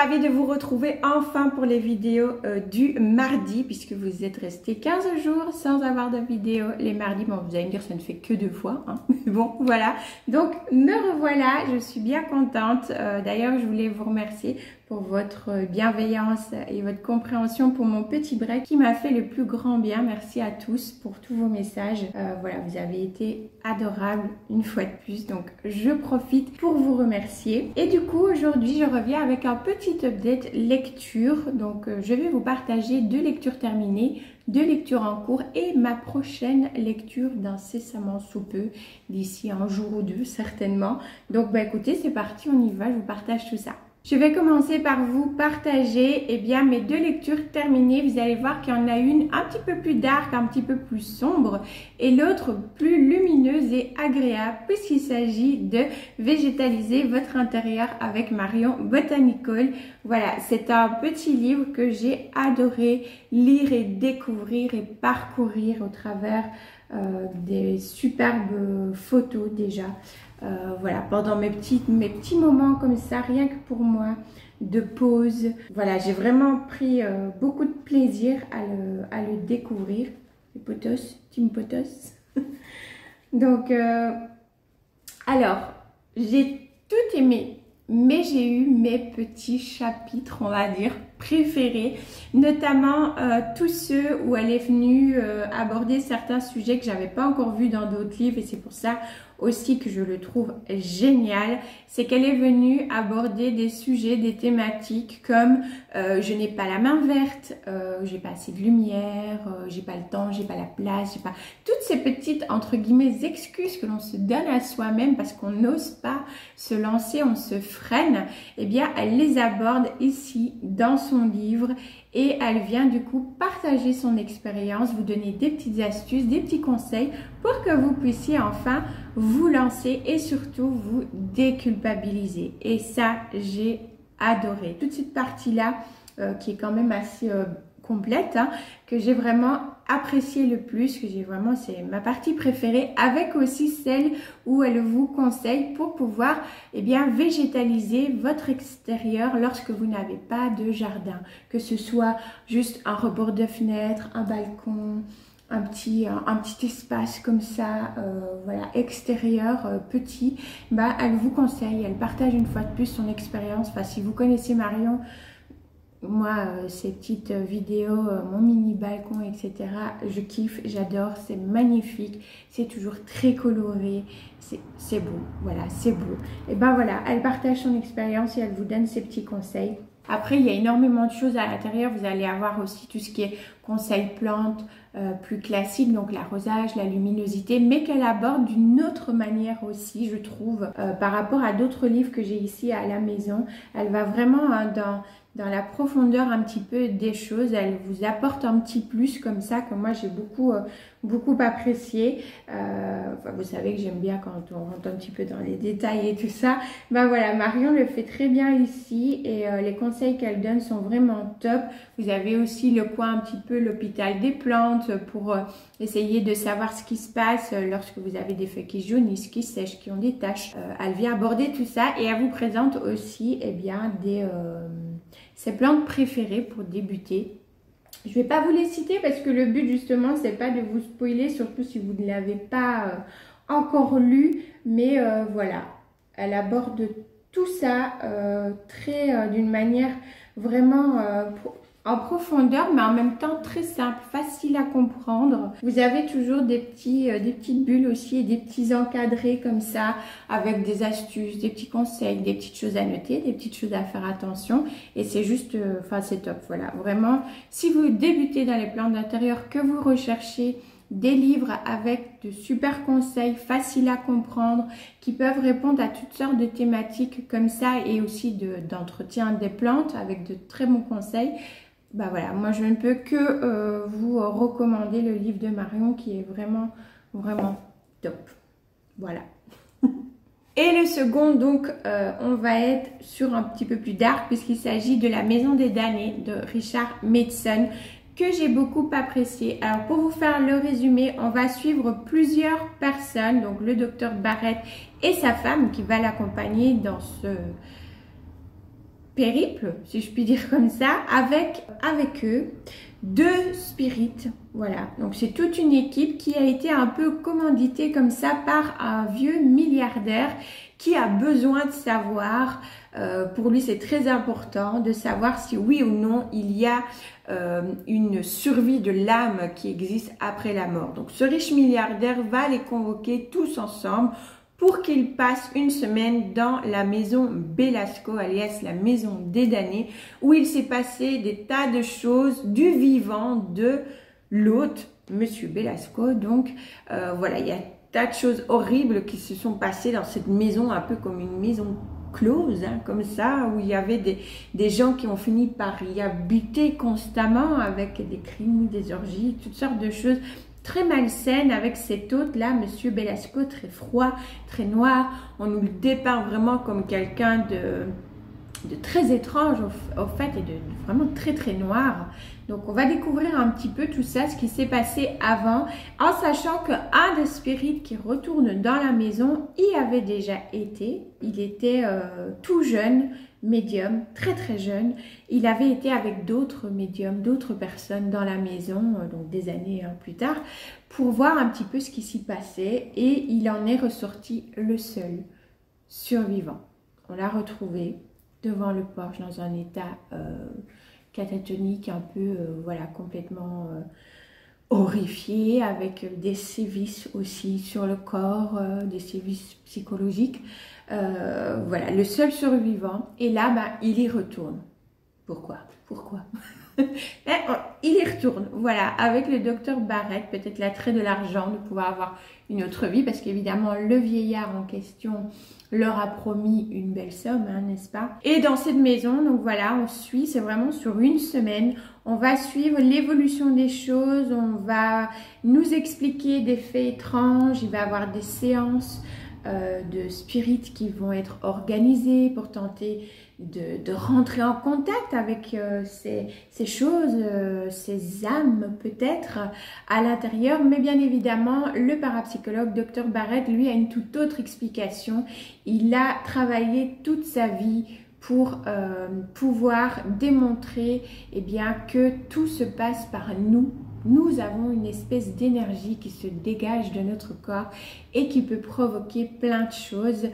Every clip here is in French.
ravie de vous retrouver enfin pour les vidéos du mardi, puisque vous êtes restés 15 jours sans avoir de vidéo les mardis. Bon, vous allez me dire, ça ne fait que 2 fois, hein. Bon, voilà. Donc, me revoilà, je suis bien contente. D'ailleurs, je voulais vous remercier pour votre bienveillance et votre compréhension pour mon petit break qui m'a fait le plus grand bien. Merci à tous pour tous vos messages. Voilà, vous avez été adorables une fois de plus. Donc, je profite pour vous remercier. Et du coup, aujourd'hui, je reviens avec un petit update lecture. Donc, je vais vous partager 2 lectures terminées, 2 lectures en cours et ma prochaine lecture d'incessamment sous peu, d'ici un jour ou 2 certainement. Donc, bah écoutez, c'est parti, on y va, je vous partage tout ça. Je vais commencer par vous partager mes 2 lectures terminées. Vous allez voir qu'il y en a une un petit peu plus dark, un petit peu plus sombre et l'autre plus lumineuse et agréable puisqu'il s'agit de végétaliser votre intérieur avec Marion Botanical. Voilà, c'est un petit livre que j'ai adoré lire et découvrir et parcourir au travers des superbes photos déjà. Voilà, pendant mes petits moments comme ça, rien que pour moi, de pause. Voilà, j'ai vraiment pris beaucoup de plaisir à le découvrir. Les potos, team potos. Donc, alors, j'ai tout aimé, mais j'ai eu mes petits chapitres, on va dire, préférés, notamment tous ceux où elle est venue aborder certains sujets que j'avais pas encore vus dans d'autres livres, et c'est pour ça aussi que je le trouve génial. C'est qu'elle est venue aborder des sujets, des thématiques comme je n'ai pas la main verte, j'ai pas assez de lumière, j'ai pas le temps, j'ai pas la place, j'ai pas toutes ces petites entre guillemets excuses que l'on se donne à soi-même parce qu'on n'ose pas se lancer, on se freine. Eh bien, elle les aborde ici dans son livre et elle vient du coup partager son expérience, vous donner des petites astuces, des petits conseils pour que vous puissiez enfin vous lancer et surtout vous déculpabiliser. Et ça, j'ai adoré. Toute cette partie-là qui est quand même assez complète, hein, que j'ai vraiment apprécié le plus, que j'ai vraiment, c'est ma partie préférée, avec aussi celle où elle vous conseille pour pouvoir végétaliser votre extérieur lorsque vous n'avez pas de jardin, que ce soit juste un rebord de fenêtre, un balcon, un petit espace comme ça, voilà, extérieur, petit, elle vous conseille, elle partage une fois de plus son expérience. Enfin, si vous connaissez Marion, moi, ces petites vidéos, mon mini balcon, etc., je kiffe, j'adore, c'est magnifique, c'est toujours très coloré, c'est beau, voilà, c'est beau. Et voilà, elle partage son expérience et elle vous donne ses petits conseils. Après, il y a énormément de choses à l'intérieur. Vous allez avoir aussi tout ce qui est conseils plantes plus classiques, donc l'arrosage, la luminosité, mais qu'elle aborde d'une autre manière aussi, je trouve, par rapport à d'autres livres que j'ai ici à la maison. Elle va vraiment dans la profondeur un petit peu des choses, elle vous apporte un petit plus comme ça, que moi j'ai beaucoup apprécié. Vous savez que j'aime bien quand on rentre un petit peu dans les détails et tout ça. Voilà, Marion le fait très bien ici et les conseils qu'elle donne sont vraiment top. Vous avez aussi le coin un petit peu l'hôpital des plantes pour essayer de savoir ce qui se passe lorsque vous avez des feuilles qui jaunissent, qui sèchent, qui ont des taches. Elle vient aborder tout ça et elle vous présente aussi ses plantes préférées pour débuter. Je ne vais pas vous les citer parce que le but justement c'est pas de vous spoiler, surtout si vous ne l'avez pas encore lu, mais voilà, elle aborde tout ça d'une manière vraiment en profondeur, mais en même temps très simple, facile à comprendre. Vous avez toujours des petites bulles aussi et des petits encadrés comme ça, avec des astuces, des petits conseils, des petites choses à noter, des petites choses à faire attention. Et c'est juste, c'est top. Voilà, vraiment, si vous débutez dans les plantes d'intérieur, que vous recherchez des livres avec de super conseils faciles à comprendre qui peuvent répondre à toutes sortes de thématiques comme ça et aussi d'entretien des plantes avec de très bons conseils. Voilà, moi je ne peux que vous recommander le livre de Marion qui est vraiment, vraiment top. Voilà. Et le second, donc, on va être sur un petit peu plus dark puisqu'il s'agit de La Maison des damnés de Richard Matheson que j'ai beaucoup apprécié. Alors pour vous faire le résumé, on va suivre plusieurs personnes, donc le docteur Barrett et sa femme qui va l'accompagner dans périple, si je puis dire comme ça, avec eux, 2 spirites. Voilà, donc c'est toute une équipe qui a été un peu commanditée comme ça par un vieux milliardaire qui a besoin de savoir, pour lui c'est très important de savoir si oui ou non il y a une survie de l'âme qui existe après la mort. Donc ce riche milliardaire va les convoquer tous ensemble pour qu'ils passent une semaine dans la maison Belasco, alias la maison des damnés, où il s'est passé des tas de choses du vivant de l'hôte, Monsieur Belasco. Donc voilà, il y a tas de choses horribles qui se sont passées dans cette maison, un peu comme une maison close, hein, comme ça, où il y avait des gens qui ont fini par y habiter constamment avec des crimes, des orgies, toutes sortes de choses très malsaines avec cet hôte-là, Monsieur Belasco, très froid, très noir. On nous le dépeint vraiment comme quelqu'un de très étrange au fait et de vraiment très très noir. Donc on va découvrir un petit peu tout ça, ce qui s'est passé avant, en sachant qu'un des spirites qui retourne dans la maison y avait déjà été. Il était tout jeune, médium, très très jeune. Il avait été avec d'autres médiums, d'autres personnes dans la maison, donc des années plus tard, pour voir un petit peu ce qui s'y passait, et il en est ressorti le seul survivant. On l'a retrouvé devant le porche dans un état catatonique, un peu voilà, complètement horrifié, avec des sévices aussi sur le corps, des sévices psychologiques. Voilà, le seul survivant. Et là, bah, il y retourne. Pourquoi il y retourne, voilà, avec le docteur Barrett, peut-être l'attrait de l'argent, de pouvoir avoir une autre vie, parce qu'évidemment, le vieillard en question leur a promis une belle somme, hein, n'est-ce pas? Et dans cette maison, donc voilà, on suit, c'est vraiment sur une semaine, on va suivre l'évolution des choses, on va nous expliquer des faits étranges, il va y avoir des séances de spirites qui vont être organisées pour tenter de rentrer en contact avec ces choses, ces âmes peut-être à l'intérieur. Mais bien évidemment, le parapsychologue Dr Barrett, lui, a une toute autre explication. Il a travaillé toute sa vie pour pouvoir démontrer eh bien, que tout se passe par nous. Nous avons une espèce d'énergie qui se dégage de notre corps et qui peut provoquer plein de choses.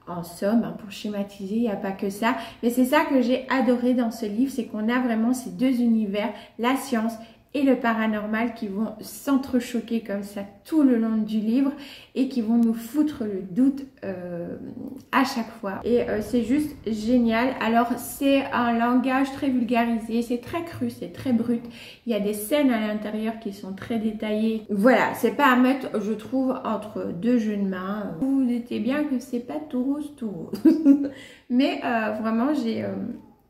En somme, hein, pour schématiser, il n'y a pas que ça. Mais c'est ça que j'ai adoré dans ce livre, c'est qu'on a vraiment ces 2 univers, la science et le paranormal, qui vont s'entrechoquer comme ça tout le long du livre et qui vont nous foutre le doute à chaque fois. Et c'est juste génial. Alors c'est un langage très vulgarisé, c'est très cru, c'est très brut. Il y a des scènes à l'intérieur qui sont très détaillées. Voilà, c'est pas à mettre, je trouve, entre 2 jeux de main. Vous vous doutez bien que c'est pas tout rose, tout rose. Mais vraiment,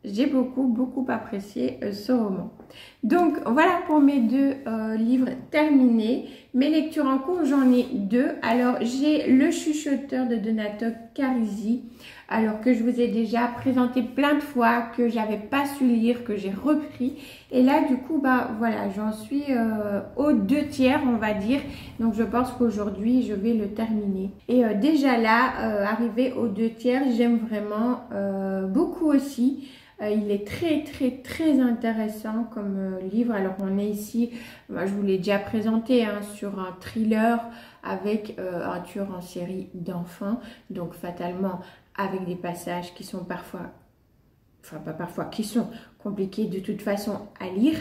j'ai beaucoup apprécié ce roman. Donc voilà pour mes 2 livres terminés. Mes lectures en cours, j'en ai 2. Alors j'ai Le Chuchoteur de Donato Carisi, alors que je vous ai déjà présenté plein de fois, que j'avais pas su lire, que j'ai repris. Et là du coup, bah voilà, j'en suis aux 2 tiers, on va dire. Donc je pense qu'aujourd'hui je vais le terminer. Et déjà là, arrivé aux 2 tiers, j'aime vraiment beaucoup aussi. Il est très intéressant comme livre. Alors on est ici, moi, je vous l'ai déjà présenté, hein, sur un thriller avec un tueur en série d'enfants. Donc fatalement avec des passages qui sont parfois, enfin pas parfois, qui sont compliqués de toute façon à lire.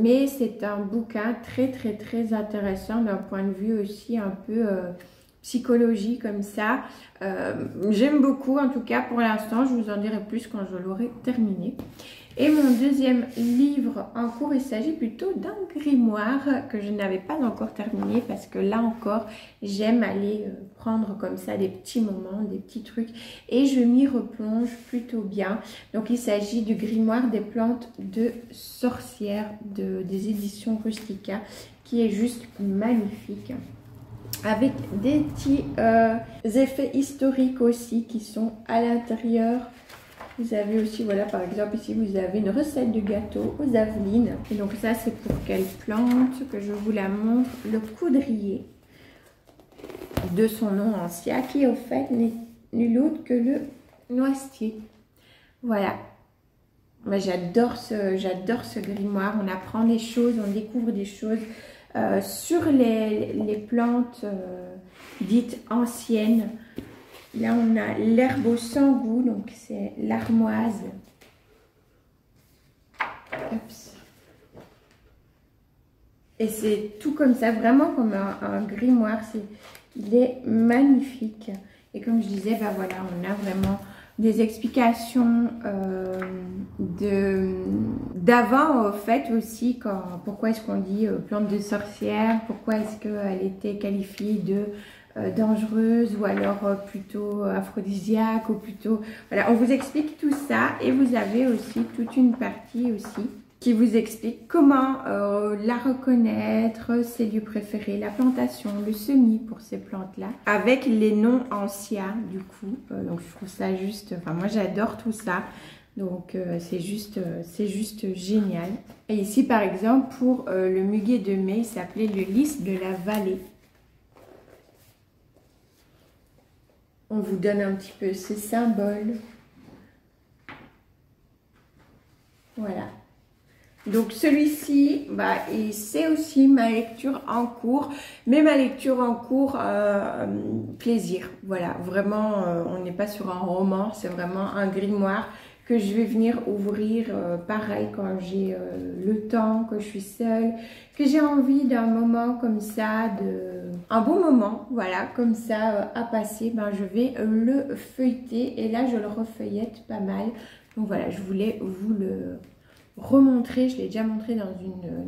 Mais c'est un bouquin très intéressant d'un point de vue aussi un peu psychologie comme ça. J'aime beaucoup, en tout cas pour l'instant. Je vous en dirai plus quand je l'aurai terminé. Et mon deuxième livre en cours, il s'agit plutôt d'un grimoire que je n'avais pas encore terminé, parce que là encore, j'aime aller prendre comme ça des petits moments, des petits trucs, et je m'y replonge plutôt bien. Donc il s'agit du grimoire des plantes de sorcières des éditions Rustica, qui est juste magnifique, avec des petits effets historiques aussi qui sont à l'intérieur. Vous avez aussi, voilà, par exemple, ici, vous avez une recette de gâteau aux avelines. Et donc ça, c'est pour quelle plante que je vous la montre? Le coudrier, de son nom ancien, qui au fait n'est nul autre que le noisetier. Voilà. Moi, j'adore ce grimoire. On apprend des choses, on découvre des choses sur les plantes dites anciennes. Là, on a l'herbe au sans goût, donc c'est l'armoise. Et c'est tout comme ça, vraiment comme un grimoire. Il est magnifique. Et comme je disais, bah voilà, on a vraiment des explications d'avant, au fait aussi, pourquoi est-ce qu'on dit plante de sorcière, pourquoi est-ce qu'elle était qualifiée de dangereuse ou alors plutôt aphrodisiaque ou plutôt... Voilà, on vous explique tout ça et vous avez aussi toute une partie aussi qui vous explique comment la reconnaître, ses lieux préférés, la plantation, le semis pour ces plantes-là, avec les noms anciens du coup. Donc je trouve ça juste, enfin moi j'adore tout ça. Donc c'est juste génial. Et ici par exemple pour le muguet de mai, il s'appelait le lys de la vallée. On vous donne un petit peu ces symboles. Voilà. Donc celui-ci, bah, c'est aussi ma lecture en cours, mais ma lecture en cours plaisir. Voilà, vraiment, on n'est pas sur un roman, c'est vraiment un grimoire que je vais venir ouvrir pareil quand j'ai le temps, que je suis seule, que j'ai envie d'un moment comme ça, un bon moment, voilà, comme ça à passer, ben, je vais le feuilleter et là je le refeuillette pas mal. Donc voilà, je voulais vous le remontrer, je l'ai déjà montré dans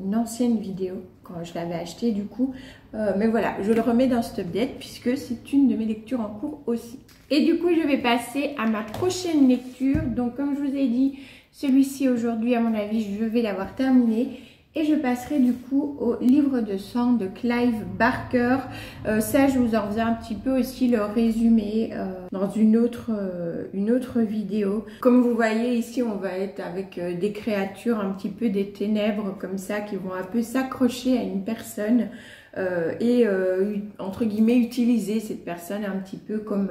une ancienne vidéo quand je l'avais acheté du coup, mais voilà, je le remets dans cette update puisque c'est une de mes lectures en cours aussi. Et du coup je vais passer à ma prochaine lecture. Donc comme je vous ai dit, celui-ci aujourd'hui à mon avis je vais l'avoir terminé. Et je passerai du coup au livre de sang de Clive Barker. Ça, je vous en faisais un petit peu aussi le résumé dans une autre vidéo. Comme vous voyez ici, on va être avec des créatures un petit peu des ténèbres comme ça qui vont un peu s'accrocher à une personne et entre guillemets utiliser cette personne un petit peu comme...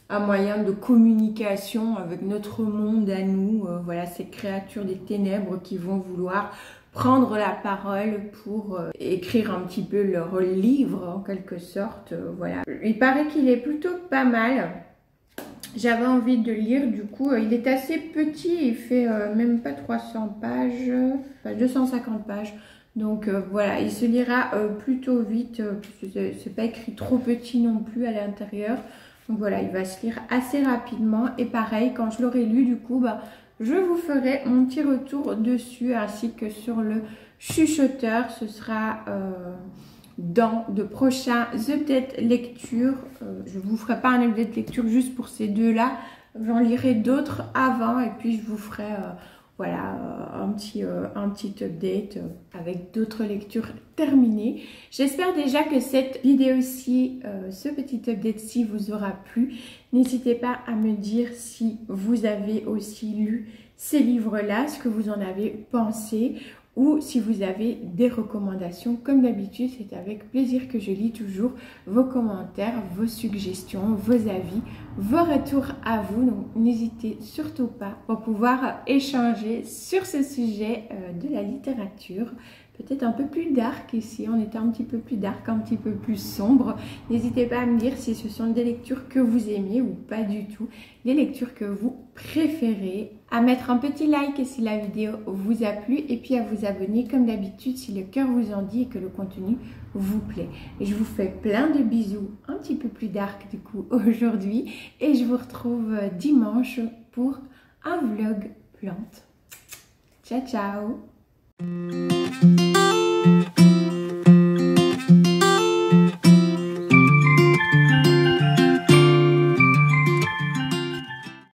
un moyen de communication avec notre monde à nous. Voilà, ces créatures des ténèbres qui vont vouloir prendre la parole pour écrire un petit peu leur livre en quelque sorte. Voilà, il paraît qu'il est plutôt pas mal. J'avais envie de lire du coup. Il est assez petit, il fait même pas 300 pages, enfin 250 pages. Donc voilà, il se lira plutôt vite. C'est pas écrit trop petit non plus à l'intérieur. Donc voilà, il va se lire assez rapidement. Et pareil, quand je l'aurai lu, du coup, bah, je vous ferai mon petit retour dessus ainsi que sur le chuchoteur. Ce sera dans de prochains updates lecture. Je ne vous ferai pas un update lecture juste pour ces deux-là. J'en lirai d'autres avant et puis je vous ferai voilà, un petit update avec d'autres lectures terminées. J'espère déjà que cette vidéo-ci, ce petit update-ci vous aura plu. N'hésitez pas à me dire si vous avez aussi lu ces livres-là, ce que vous en avez pensé ou si vous avez des recommandations. Comme d'habitude, c'est avec plaisir que je lis toujours vos commentaires, vos suggestions, vos avis, vos retours à vous. Donc n'hésitez surtout pas pour pouvoir échanger sur ce sujet de la littérature. Peut-être un peu plus dark ici, on était un petit peu plus dark, un petit peu plus sombre. N'hésitez pas à me dire si ce sont des lectures que vous aimez ou pas du tout, les lectures que vous préférez, à mettre un petit like si la vidéo vous a plu et puis à vous abonner comme d'habitude si le cœur vous en dit et que le contenu vous plaît. Et je vous fais plein de bisous, un petit peu plus dark du coup aujourd'hui et je vous retrouve dimanche pour un vlog plante. Ciao ciao.